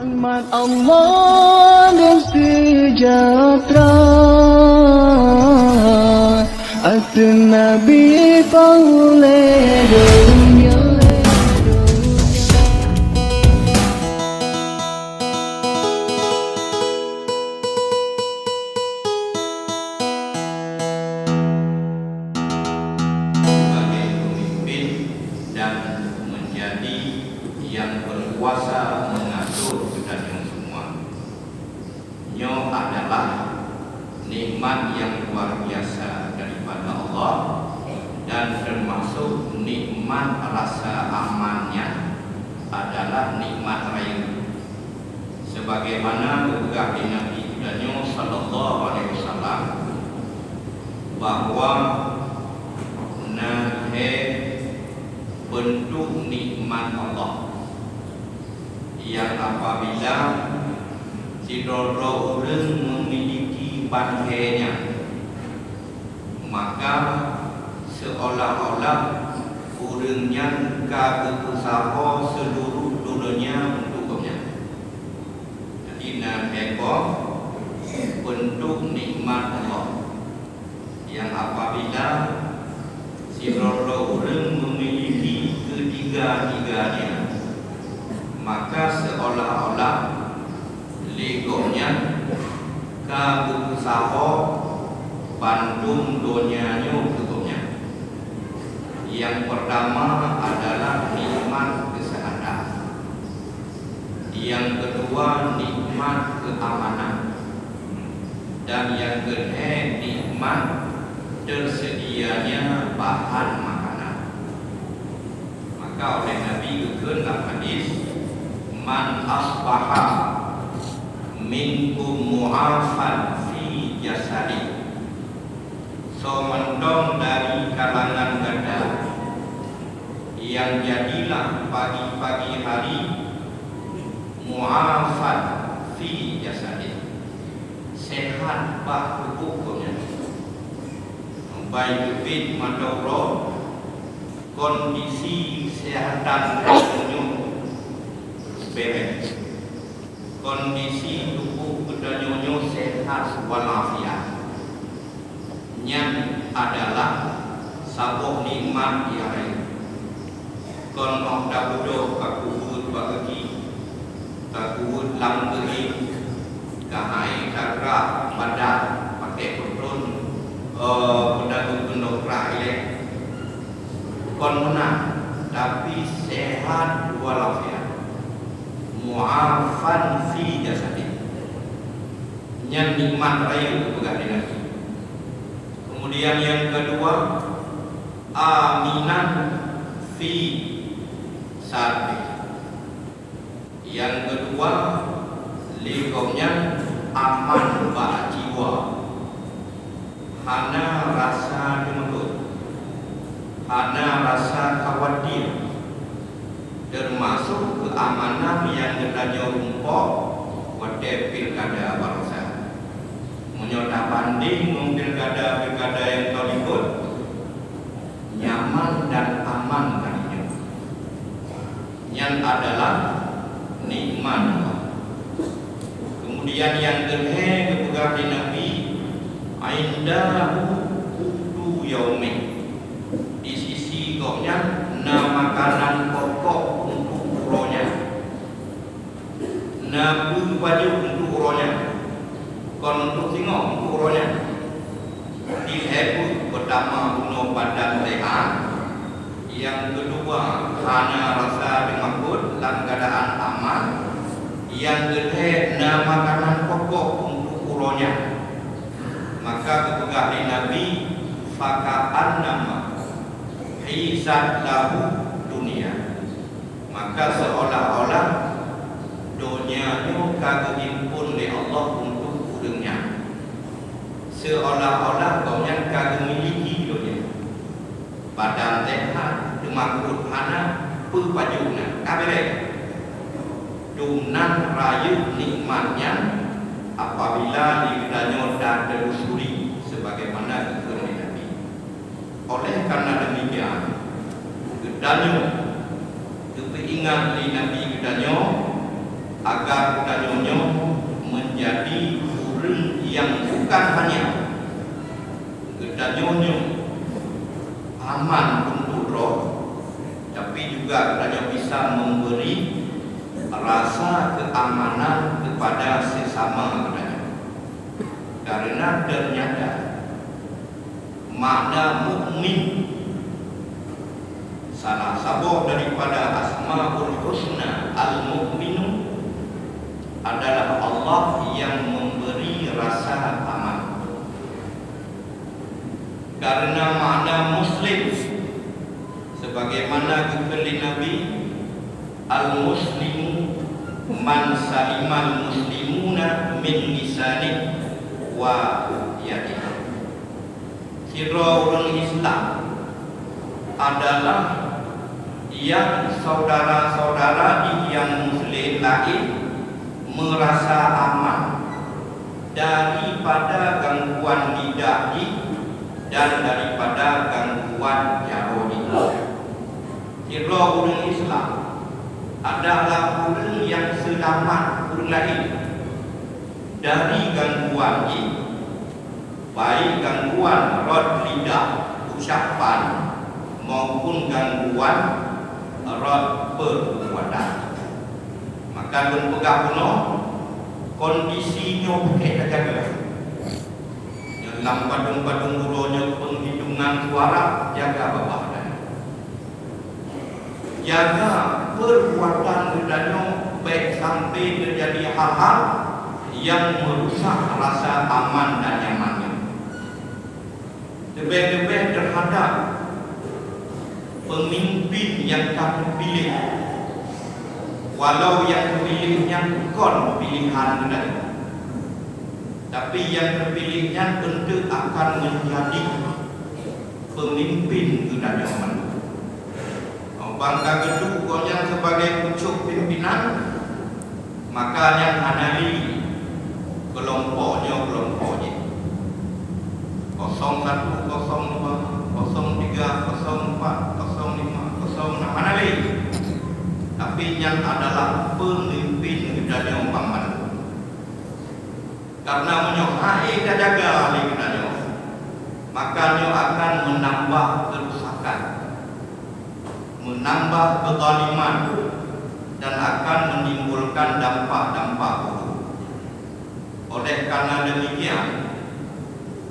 Rahmat Allah dan sejahtera atas Nabi paulih dunia. Sebagai pemimpin dan menjadi yang berkuasa mengatur kita semua. Nyo adalah nikmat yang luar biasa daripada Allah dan termasuk nikmat rasa amannya adalah nikmat raya. Sebagaimana ketika Nabi kita nyo sallallahu alaihi wasallam bahwa nahe bentuk nikmat Allah yang apabila sidoro orang memiliki bangkainya, maka seolah-olah orangnya kebesaran seluruh dunia untuknya. Jadi namanya bentuk nikmat Allah yang apabila sidoro orang memiliki ketiga-tiganya, maka seolah-olah legonya kebesaran Bandung dunianya untuknya. Yang pertama adalah nikmat kesehatan, yang kedua nikmat keamanan, dan yang ketiga nikmat tersedianya bahan makanan. Maka oleh Nabi kekun dalam hadis, man asbaha minkum mu'afan fi jasadi, so mendong dari kalangan gada yang jadilah pagi-pagi hari mu'afan fi jasadi, sehat bah tubuhnya, baik fit madoro, kondisi kesehatan tubuhnya beres, kondisi tubuh kedanyonya sehat walafiat. Yang adalah sabuk nikmat yang lain. Kon dah bodoh kakubut bagi kakubut lambai kahai kakra badan pakai perun pedagang pendokrak ile kon menang tapi sehat walafiat, mu'afan fi jasadi, yang nikmat raya kepegang di Nabi. Kemudian yang kedua, aminan fi sarbi. Yang kedua, likomnya aman ba jiwa, hana rasa demut, hana rasa khawatir, termasuk keamanan yang kita umpok pada pilkada bangsa. Menyota banding pilkada yang terlibat nyaman dan aman kalinya, yang adalah nikmat. Kemudian yang kedua kepegang di Nabi, aindahu kudu yaumi, di sisi koknya makanan pokok untuk uronya, nabu baju untuk uronya, kon untuk singok untuk uronya. Dihebut pertama bunuh badan sehat, yang kedua hana rasa dimakbul dalam keadaan aman, yang ketiga makanan pokok untuk uronya. Maka ketika di Nabi faka'an nama hisat lahu dunia, maka seolah-olah dunia itu kagimpun oleh Allah untuk urangnya, seolah-olah kau yang kagak miliki dunia, badan sehat dimakut hana pepajuna kabeh dunan rayu nikmatnya apabila dikitanya dan telusuri sebagaimana keterangan Nabi. Oleh karena demikian, kedanyo ingat di Nabi kedanyo agar kita menjadi orang yang bukan hanya kita aman untuk roh, tapi juga kita bisa memberi rasa keamanan kepada sesama kita. Karena ternyata makna mukmin salah satu daripada Asmaul Husna Al-Mu'minu adalah Allah yang memberi rasa aman. Karena makna Muslim sebagaimana kekali Nabi, Al-Muslimu man salimal muslimuna min lisani wa yadihi. Kira orang Islam adalah yang saudara-saudara yang Muslim lain merasa aman daripada gangguan lidah dan daripada gangguan jaroni. Kira orang Islam adalah orang yang selamat orang lain dari gangguan ini, baik gangguan rod lidah ucapan maupun gangguan rod perbuatan. Maka berpegang penuh kondisinya kita jaga. Dalam padung-padung burunya penghitungan suara jaga bawah dan jaga perbuatan kita baik sampai terjadi hal-hal yang merusak rasa aman dan nyamannya. Lebih-lebih terhadap pemimpin yang kami pilih, walau yang terpilihnya bukan pilihan kita, tapi yang terpilihnya tentu akan menjadi pemimpin kita zaman. Bangga gedung yang sebagai pucuk pimpinan, maka yang anali kelompoknya 01, 02, 03, 04, 04, 05, 06 anali. Tapi yang adalah pemimpin kita umpaman. Karena menyohai kita jaga ahli kita, maka dia akan menambah kerusakan, menambah kezaliman, dan akan menimbulkan dampak-dampak buruk. Oleh karena demikian,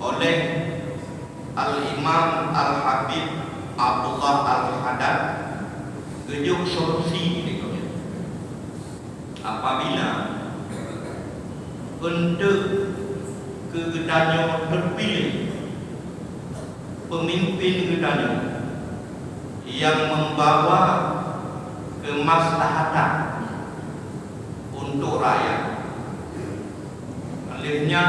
oleh Al-Imam Al-Habib Abdullah Al-Haddad kejuk solusi berikutnya. Apabila bentuk kegedannya terpilih pemimpin kegedannya yang membawa kemaslahatan untuk rakyat, akhirnya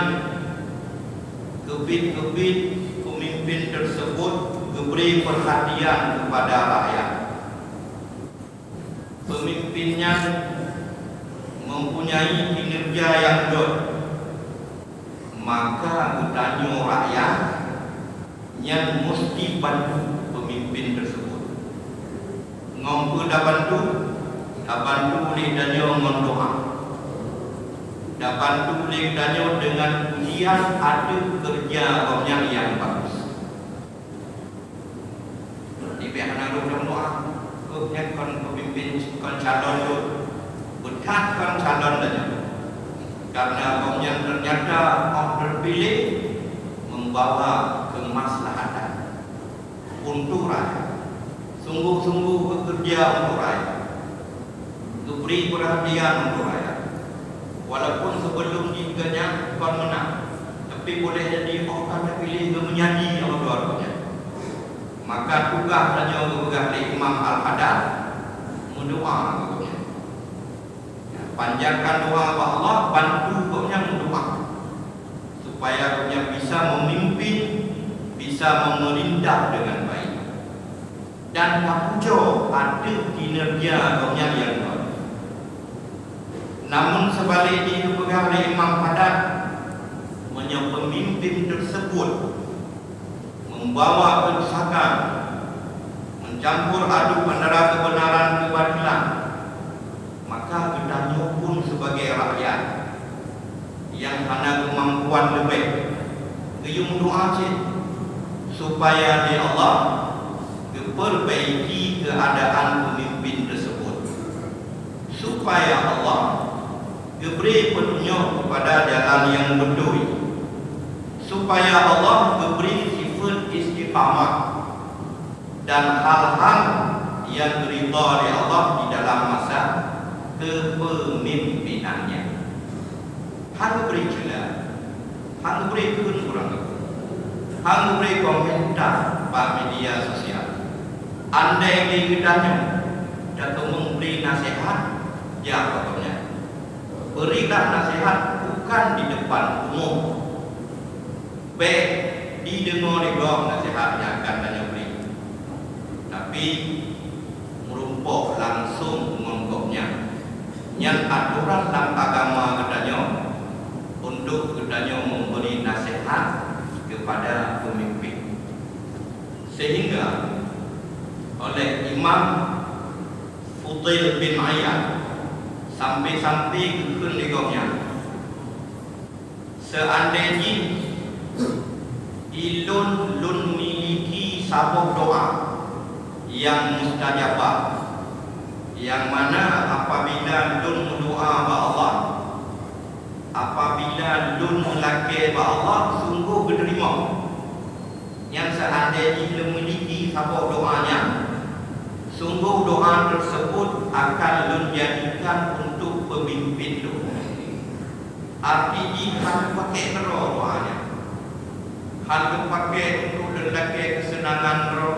kebit-kebit pemimpin tersebut memberi perhatian kepada rakyat. Pemimpinnya mempunyai kinerja yang baik, maka bertanya rakyat yang mesti bantu pemimpin tersebut. Ngomong dah bantu oleh tanya mendoa, dah bantu oleh tanya dengan pujian ada kerja orang yang bagus. Di pihak nak doa, kon pemimpin kon calon tu berkatkan calon saja. Karena kaum yang ternyata terpilih membawa kemaslahatan untuk rakyat, sungguh-sungguh bekerja untuk rakyat, beri perhatian untuk rakyat. Walaupun sebelum jikanya kon menang, tapi boleh jadi orang terpilih ke menjadi orang-orangnya. Maka tugas saja berpegang oleh Imam Al-Haddad mendoa kepada, panjatkan doa kepada Allah, bantu kepada mendoa supaya dia bisa memimpin, bisa memerintah dengan baik, dan kapujo ada kinerja kepada yang baik. Namun sebaliknya dipegang oleh Imam Haddad, pemimpin tersebut membawa kerusakan, mencampur aduk antara kebenaran kebatilan, maka kita pun Keyung doa cik supaya dia Allah perbaiki keadaan pemimpin tersebut, supaya Allah beri petunjuk kepada jalan yang betul, supaya Allah beri sifat istiqamah dan hal-hal yang ridha oleh Allah di dalam masa kepemimpinannya. Hang beri celah, hang beri kurang, hang beri komentar pada media sosial. Andai kedahnya datuk memberi nasihat, ya pokoknya berilah nasihat bukan di depan umum. Baik didengar juga nasihat yang akan tanya beri, tapi merumpuk langsung mengongkopnya. Yang aturan dalam agama katanya untuk katanya memberi nasihat kepada pemimpin, sehingga oleh Imam Fudail bin Iyad sampai-sampai kekun ligongnya, seandainya ilun lun miliki sabuk doa yang mustajabah, yang mana apabila lun doa ba Allah, apabila lun melaki ba Allah sungguh diterima. Yang seandainya memiliki sabuk doanya, sungguh doa tersebut akan menjadikan untuk pemimpin itu. Artinya harus pakai roh doanya, harus pakai untuk lelaki kesenangan roh,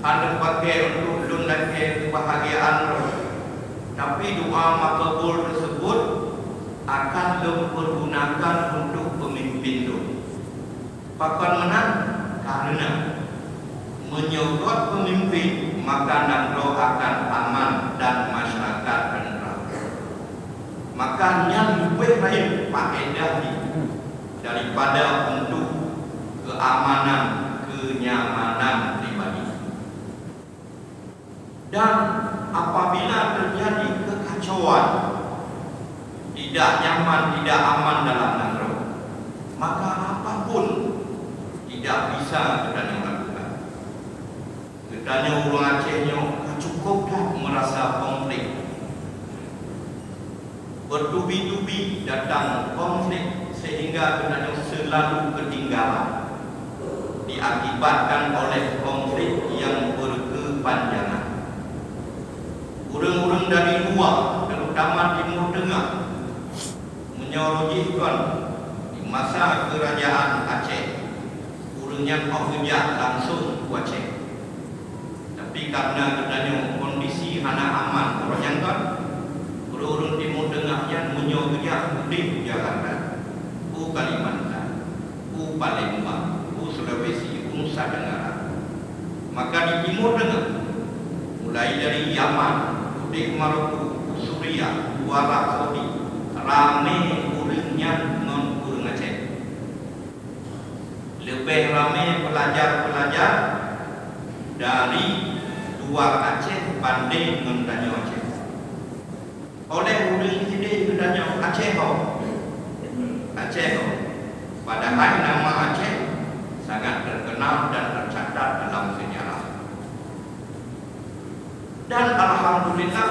harus pakai untuk lelaki kebahagiaan roh. Tapi doa makbul tersebut akan dipergunakan untuk pemimpin itu. Pakan menang karena menyogok pemimpin, maka nangro akan aman dan masyarakat tentram. Makanya lebih baik faedah daripada untuk keamanan, kenyamanan pribadi. Dan apabila terjadi kekacauan, tidak nyaman, tidak aman dalam nangro, maka apapun tidak bisa kita lakukan. Katanya orang Acehnya cukup dah merasa konflik, bertubi-tubi datang konflik, sehingga katanya selalu ketinggalan, diakibatkan oleh konflik yang berkepanjangan. Orang-orang dari luar, terutama Timur Tengah, menyorongkan di masa kerajaan Aceh, orangnya bekerja langsung ke Aceh. Tapi karena katanya kondisi hana aman, orang kan orang Timur Tengah yang menyorongkan di Jakarta, ke Kalimantan, ke Palembang, ke Sulawesi, ke Nusa Tenggara. Maka di Timur Tengah, mulai dari Yaman, di Maroko, Suriah, Arab Saudi, ramai orangnya non orang Aceh. Lebih ramai pelajar-pelajar dari luar Aceh banding dengan Danau Aceh. Oleh orang ini Danau Aceh Aceh padahal nama Aceh sangat terkenal dan tercatat dalam sejarah. Dan alhamdulillah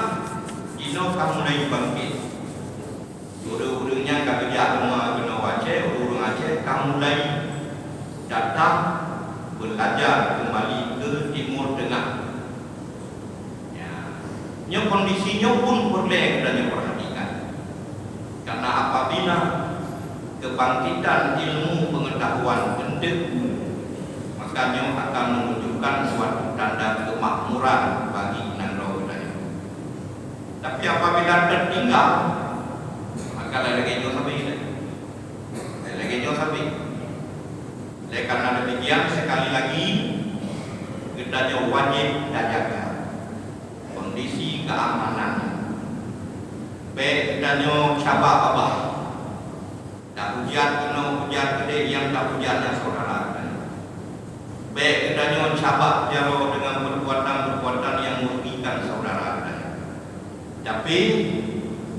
Dino kamu mulai bangkit. Orang-orangnya kerja rumah Danau Aceh, orang Aceh kamu mulai datang belajar kembali ke Timur Tengah. Ya, kondisinya pun perlu kita perhatikan. Karena apabila kebangkitan ilmu pengetahuan pendek, makanya akan menunjukkan suatu tanda kemakmuran bagi Nangro budaya. Tapi apabila tertinggal, maka lagi jauh sampai. Karena demikian sekali lagi kita wajib jaga kondisi keamanan. Baik kita cabak abah, tak hujan kena hujan gede yang tak hujannya saudara. Baik kita cabak jaro dengan perbuatan-perbuatan yang merugikan saudara. Tapi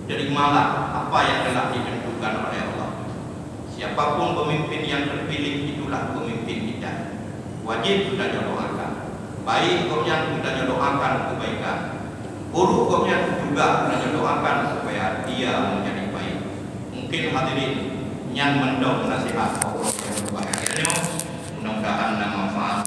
terimalah apa yang telah ditentukan oleh Allah. siapapun pemimpin yang terpilih itulah pemimpin kita. Wajib kita doakan. Baik kopnya kita doakan kebaikan. Buruk kopnya juga kita doakan supaya dia menjadi baik. Mungkin hadirin yang mendok nasihat Allah yang berbahagia. Mudah-mudahan manfaat